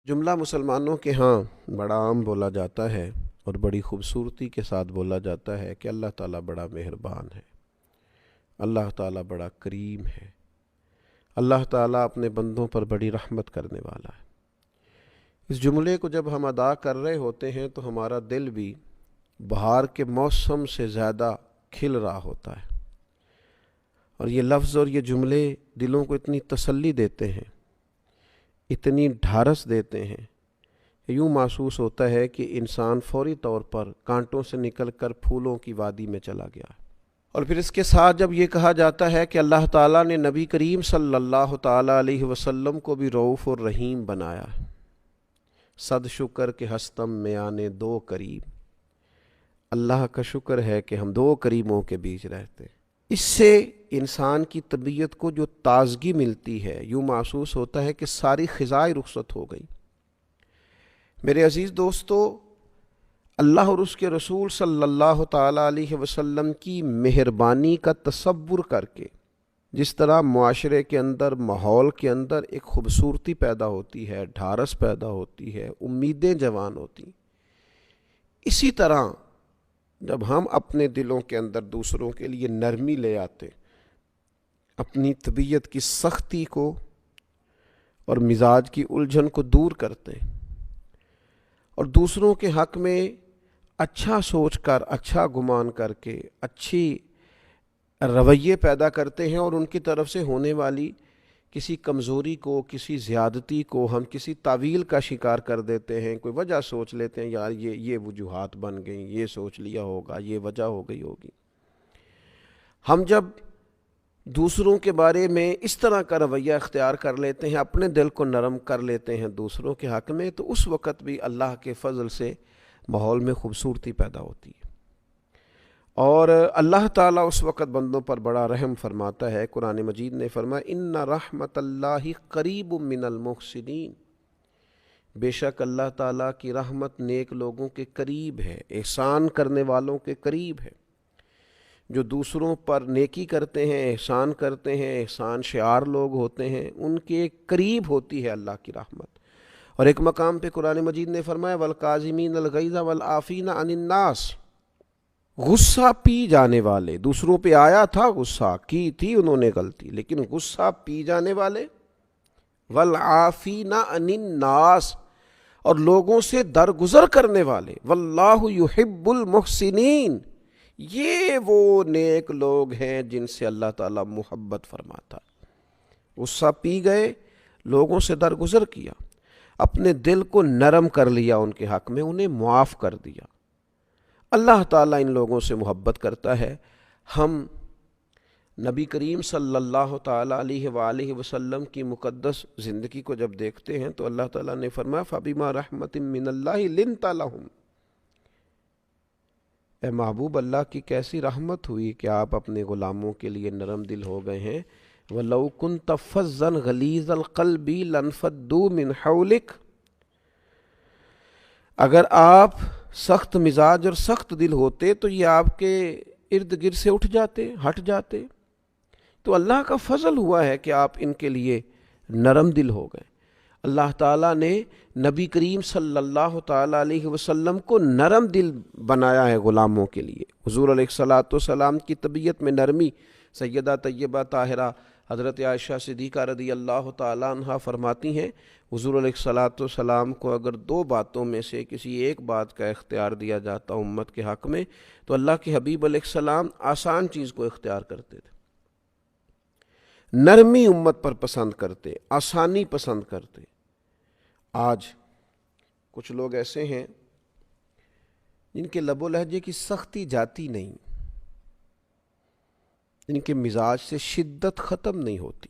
جملہ مسلمانوں کے ہاں بڑا عام بولا جاتا ہے اور بڑی خوبصورتی کے ساتھ بولا جاتا ہے کہ اللہ تعالیٰ بڑا مہربان ہے، اللہ تعالیٰ بڑا کریم ہے، اللہ تعالیٰ اپنے بندوں پر بڑی رحمت کرنے والا ہے۔ اس جملے کو جب ہم ادا کر رہے ہوتے ہیں تو ہمارا دل بھی بہار کے موسم سے زیادہ کھل رہا ہوتا ہے، اور یہ لفظ اور یہ جملے دلوں کو اتنی تسلی دیتے ہیں، اتنی ڈھارس دیتے ہیں کہ یوں محسوس ہوتا ہے کہ انسان فوری طور پر کانٹوں سے نکل کر پھولوں کی وادی میں چلا گیا ہے۔ اور پھر اس کے ساتھ جب یہ کہا جاتا ہے کہ اللہ تعالیٰ نے نبی کریم صلی اللہ تعالیٰ علیہ وسلم کو بھی رؤوف الرحیم بنایا، صد شکر کے ہستم میں آنے دو کریم، اللہ کا شکر ہے کہ ہم دو کریموں کے بیچ رہتے ہیں۔ اس سے انسان کی طبیعت کو جو تازگی ملتی ہے، یوں محسوس ہوتا ہے کہ ساری خزائیں رخصت ہو گئی۔ میرے عزیز دوستو، اللہ اور اس کے رسول صلی اللہ تعالیٰ علیہ وسلم کی مہربانی کا تصور کر کے جس طرح معاشرے کے اندر، ماحول کے اندر ایک خوبصورتی پیدا ہوتی ہے، ڈھارس پیدا ہوتی ہے، امیدیں جوان ہوتی، اسی طرح جب ہم اپنے دلوں کے اندر دوسروں کے لیے نرمی لے آتے، اپنی طبیعت کی سختی کو اور مزاج کی الجھن کو دور کرتے اور دوسروں کے حق میں اچھا سوچ کر، اچھا گمان کر کے اچھی رویے پیدا کرتے ہیں، اور ان کی طرف سے ہونے والی کسی کمزوری کو، کسی زیادتی کو ہم کسی تعویل کا شکار کر دیتے ہیں، کوئی وجہ سوچ لیتے ہیں، یار یہ وجوہات بن گئیں، یہ سوچ لیا ہوگا، یہ وجہ ہو گئی ہوگی۔ ہم جب دوسروں کے بارے میں اس طرح کا رویہ اختیار کر لیتے ہیں، اپنے دل کو نرم کر لیتے ہیں دوسروں کے حق میں، تو اس وقت بھی اللہ کے فضل سے ماحول میں خوبصورتی پیدا ہوتی ہے، اور اللہ تعالیٰ اس وقت بندوں پر بڑا رحم فرماتا ہے۔ قرآن مجید نے فرمایا ان رحمت اللہ قریب من المحسنین، بے شک اللہ تعالیٰ کی رحمت نیک لوگوں کے قریب ہے، احسان کرنے والوں کے قریب ہے، جو دوسروں پر نیکی کرتے ہیں، احسان کرتے ہیں، احسان شعار لوگ ہوتے ہیں، ان کے قریب ہوتی ہے اللہ کی رحمت۔ اور ایک مقام پہ قرآن مجید نے فرمایا والکاظمین الغیظ والعافین عن الناس، غصہ پی جانے والے، دوسروں پہ آیا تھا غصہ، کی تھی انہوں نے غلطی، لیکن غصہ پی جانے والے، والعافین عن الناس، اور لوگوں سے درگزر کرنے والے، واللہ یحب المحسنین، یہ وہ نیک لوگ ہیں جن سے اللہ تعالیٰ محبت فرماتا ہے۔ غصہ پی گئے، لوگوں سے درگزر کیا، اپنے دل کو نرم کر لیا ان کے حق میں، انہیں معاف کر دیا۔ اللہ تعالیٰ ان لوگوں سے محبت کرتا ہے۔ ہم نبی کریم صلی اللہ تعالیٰ علیہ وآلہ وسلم کی مقدس زندگی کو جب دیکھتے ہیں تو اللہ تعالیٰ نے فرمایا فَبِمَا رَحْمَةٍ مِّنَ اللَّهِ لِنْتَ لَهُمْ، اے محبوب، اللہ کی کیسی رحمت ہوئی کہ آپ اپنے غلاموں کے لیے نرم دل ہو گئے ہیں۔ وَلَوْ كُنْتَ فَظًّا غَلِيظَ الْقَلْبِ لَانفَضُّوا مِنْ حَوْلِكَ، اگر آپ سخت مزاج اور سخت دل ہوتے تو یہ آپ کے ارد گرد سے اٹھ جاتے، ہٹ جاتے۔ تو اللہ کا فضل ہوا ہے کہ آپ ان کے لیے نرم دل ہو گئے۔ اللہ تعالیٰ نے نبی کریم صلی اللہ تعالیٰ علیہ وسلم کو نرم دل بنایا ہے غلاموں کے لیے۔ حضور علیہ الصلاۃ والسلام کی طبیعت میں نرمی، سیدہ طیبہ طاہرہ حضرت عائشہ صدیقہ رضی اللہ تعالیٰ عنہا فرماتی ہیں حضور علیہ الصلاۃ والسلام کو اگر دو باتوں میں سے کسی ایک بات کا اختیار دیا جاتا امت کے حق میں تو اللہ کے حبیب علیہ السلام آسان چیز کو اختیار کرتے تھے، نرمی امت پر پسند کرتے، آسانی پسند کرتے۔ آج کچھ لوگ ایسے ہیں جن کے لب و لہجے کی سختی جاتی نہیں، جن کے مزاج سے شدت ختم نہیں ہوتی،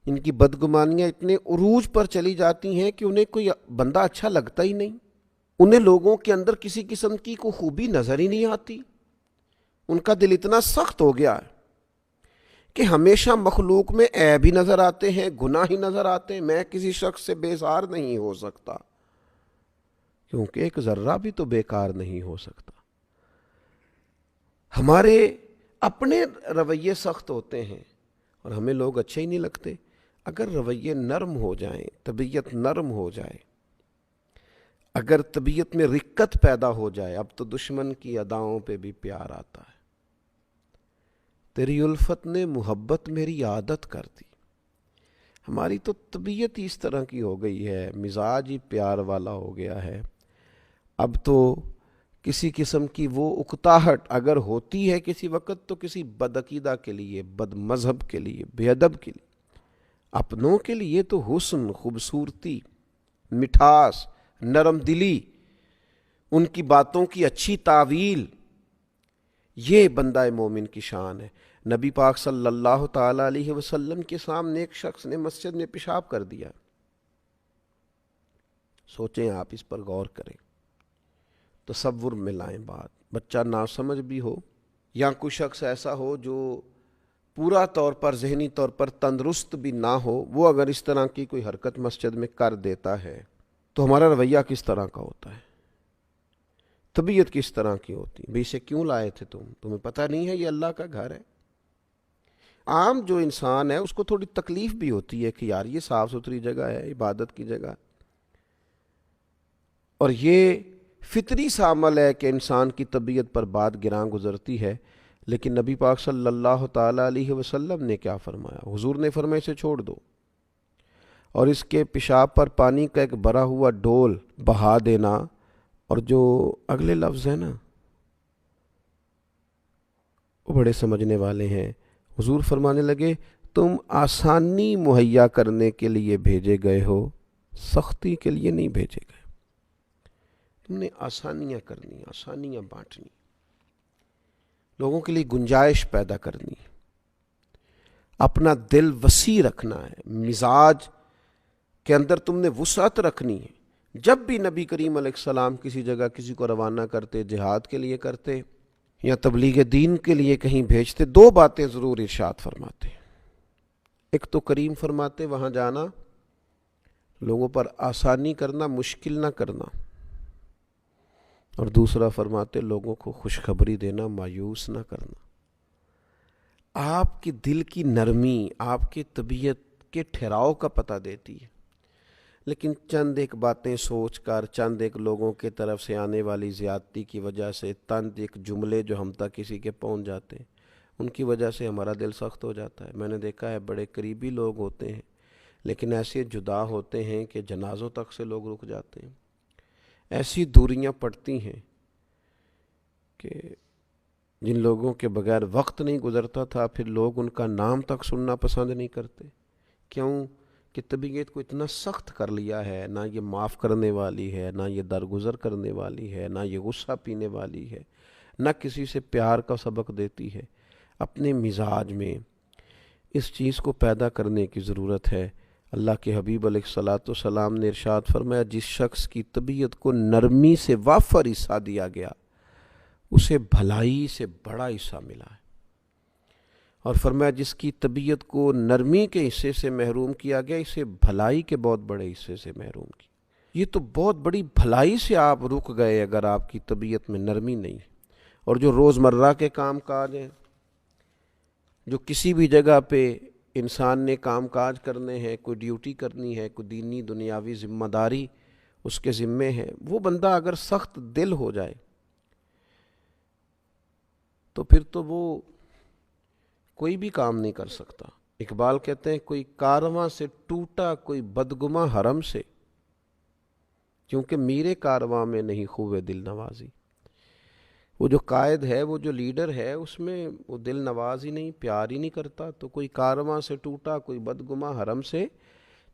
ان کی بدگمانیاں اتنے عروج پر چلی جاتی ہیں کہ انہیں کوئی بندہ اچھا لگتا ہی نہیں، انہیں لوگوں کے اندر کسی قسم کی کوئی خوبی نظر ہی نہیں آتی۔ ان کا دل اتنا سخت ہو گیا ہے کہ ہمیشہ مخلوق میں عیب ہی نظر آتے ہیں، گناہ ہی نظر آتے ہیں۔ میں کسی شخص سے بیزار نہیں ہو سکتا کیونکہ ایک ذرہ بھی تو بیکار نہیں ہو سکتا۔ ہمارے اپنے رویے سخت ہوتے ہیں اور ہمیں لوگ اچھے ہی نہیں لگتے۔ اگر رویے نرم ہو جائیں، طبیعت نرم ہو جائے، اگر طبیعت میں رقت پیدا ہو جائے، اب تو دشمن کی اداؤں پہ بھی پیار آتا ہے۔ تیری الفت نے محبت میری عادت کر دی۔ ہماری تو طبیعت ہی اس طرح کی ہو گئی ہے، مزاج ہی پیار والا ہو گیا ہے۔ اب تو کسی قسم کی وہ اکتاہٹ اگر ہوتی ہے کسی وقت، تو کسی بدعقیدہ کے لیے، بد مذہب کے لیے، بے ادب کے لیے۔ اپنوں کے لیے تو حسن، خوبصورتی، مٹھاس، نرم دلی، ان کی باتوں کی اچھی تعویل، یہ بندہ مومن کی شان ہے۔ نبی پاک صلی اللہ تعالی علیہ وسلم کے سامنے ایک شخص نے مسجد میں پیشاب کر دیا۔ سوچیں آپ، اس پر غور کریں، تصور میں لائیں بات۔ بچہ ناسمجھ بھی ہو یا کوئی شخص ایسا ہو جو پورا طور پر ذہنی طور پر تندرست بھی نہ ہو، وہ اگر اس طرح کی کوئی حرکت مسجد میں کر دیتا ہے تو ہمارا رویہ کس طرح کا ہوتا ہے؟ طبیعت کس طرح کی ہوتی ہے؟ بھئی اسے کیوں لائے تھے تمہیں پتہ نہیں ہے یہ اللہ کا گھر ہے؟ عام جو انسان ہے اس کو تھوڑی تکلیف بھی ہوتی ہے کہ یار یہ صاف ستھری جگہ ہے، عبادت کی جگہ، اور یہ فطری سا عمل ہے کہ انسان کی طبیعت پر بات گراں گزرتی ہے۔ لیکن نبی پاک صلی اللہ تعالی علیہ وسلم نے کیا فرمایا؟ حضور نے فرمایا اسے چھوڑ دو، اور اس کے پیشاب پر پانی کا ایک بھرا ہوا ڈول بہا دینا۔ اور جو اگلے لفظ ہیں نا وہ بڑے سمجھنے والے ہیں۔ حضور فرمانے لگے تم آسانی مہیا کرنے کے لیے بھیجے گئے ہو، سختی کے لیے نہیں بھیجے گئے۔ تم نے آسانیاں کرنی، آسانیاں بانٹنی، لوگوں کے لیے گنجائش پیدا کرنی، اپنا دل وسیع رکھنا ہے، مزاج کے اندر تم نے وسعت رکھنی ہے۔ جب بھی نبی کریم علیہ السلام کسی جگہ کسی کو روانہ کرتے، جہاد کے لیے کرتے یا تبلیغ دین کے لیے کہیں بھیجتے، دو باتیں ضرور ارشاد فرماتے۔ ایک تو کریم فرماتے وہاں جانا، لوگوں پر آسانی کرنا، مشکل نہ کرنا، اور دوسرا فرماتے لوگوں کو خوشخبری دینا، مایوس نہ کرنا۔ آپ کی دل کی نرمی آپ کی طبیعت کے ٹھہراؤ کا پتہ دیتی ہے۔ لیکن چند ایک باتیں سوچ کر، چند ایک لوگوں کے طرف سے آنے والی زیادتی کی وجہ سے، چند ایک جملے جو ہم تک کسی کے پہنچ جاتے ہیں، ان کی وجہ سے ہمارا دل سخت ہو جاتا ہے۔ میں نے دیکھا ہے بڑے قریبی لوگ ہوتے ہیں لیکن ایسے جدا ہوتے ہیں کہ جنازوں تک سے لوگ رک جاتے ہیں۔ ایسی دوریاں پڑتی ہیں کہ جن لوگوں کے بغیر وقت نہیں گزرتا تھا، پھر لوگ ان کا نام تک سننا پسند نہیں کرتے۔ کیوں کہ طبیعت کو اتنا سخت کر لیا ہے، نہ یہ معاف کرنے والی ہے، نہ یہ درگزر کرنے والی ہے، نہ یہ غصہ پینے والی ہے، نہ کسی سے پیار کا سبق دیتی ہے۔ اپنے مزاج میں اس چیز کو پیدا کرنے کی ضرورت ہے۔ اللہ کے حبیب علیہ الصلاۃ والسلام نے ارشاد فرمایا جس شخص کی طبیعت کو نرمی سے وافر حصہ دیا گیا اسے بھلائی سے بڑا حصہ ملا ہے، اور فرمایا جس کی طبیعت کو نرمی کے حصے سے محروم کیا گیا اسے بھلائی کے بہت بڑے حصے سے محروم کیا۔ یہ تو بہت بڑی بھلائی سے آپ رک گئے اگر آپ کی طبیعت میں نرمی نہیں ہے۔ اور جو روزمرہ کے کام کاج ہیں، جو کسی بھی جگہ پہ انسان نے کام کاج کرنے ہیں، کوئی ڈیوٹی کرنی ہے، کوئی دینی دنیاوی ذمہ داری اس کے ذمے ہے، وہ بندہ اگر سخت دل ہو جائے تو پھر تو وہ کوئی بھی کام نہیں کر سکتا۔ اقبال کہتے ہیں کوئی کارواں سے ٹوٹا کوئی بدگماں حرم سے، کیونکہ میرے کارواں میں نہیں خوب دل نوازی۔ وہ جو قائد ہے، وہ جو لیڈر ہے، اس میں وہ دل نواز ہی نہیں، پیار ہی نہیں کرتا۔ تو کوئی کارواں سے ٹوٹا کوئی بدگماں حرم سے،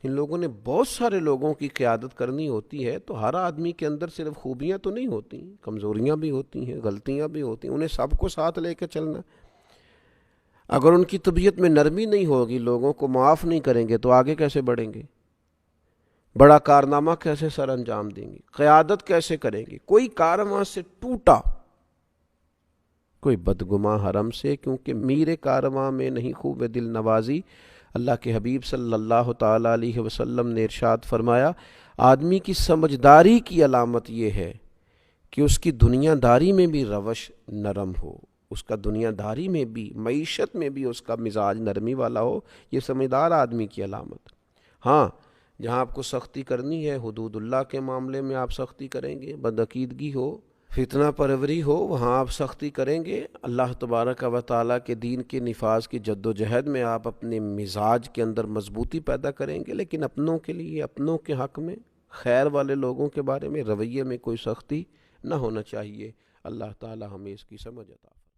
ان لوگوں نے بہت سارے لوگوں کی قیادت کرنی ہوتی ہے، تو ہر آدمی کے اندر صرف خوبیاں تو نہیں ہوتی، کمزوریاں بھی ہوتی ہیں، غلطیاں بھی ہوتی ہیں، انہیں سب کو ساتھ لے کے چلنا۔ اگر ان کی طبیعت میں نرمی نہیں ہوگی، لوگوں کو معاف نہیں کریں گے، تو آگے کیسے بڑھیں گے؟ بڑا کارنامہ کیسے سر انجام دیں گے؟ قیادت کیسے کریں گے؟ کوئی کارواں سے ٹوٹا کوئی بدگماں حرم سے، کیونکہ میرے کارواں میں نہیں خوب دل نوازی۔ اللہ کے حبیب صلی اللہ تعالی علیہ وسلم نے ارشاد فرمایا آدمی کی سمجھداری کی علامت یہ ہے کہ اس کی دنیا داری میں بھی روش نرم ہو، اس کا دنیا داری میں بھی، معیشت میں بھی اس کا مزاج نرمی والا ہو، یہ سمجھدار آدمی کی علامت۔ ہاں جہاں آپ کو سختی کرنی ہے، حدود اللہ کے معاملے میں آپ سختی کریں گے، بدعقیدگی ہو، فتنہ پروری ہو، وہاں آپ سختی کریں گے، اللہ تبارک و تعالیٰ کے دین کے نفاذ کی جد و جہد میں آپ اپنے مزاج کے اندر مضبوطی پیدا کریں گے، لیکن اپنوں کے لیے، اپنوں کے حق میں، خیر والے لوگوں کے بارے میں رویے میں کوئی سختی نہ ہونا چاہیے۔ اللہ تعالیٰ ہمیں اس کی سمجھ عطا فرمائے۔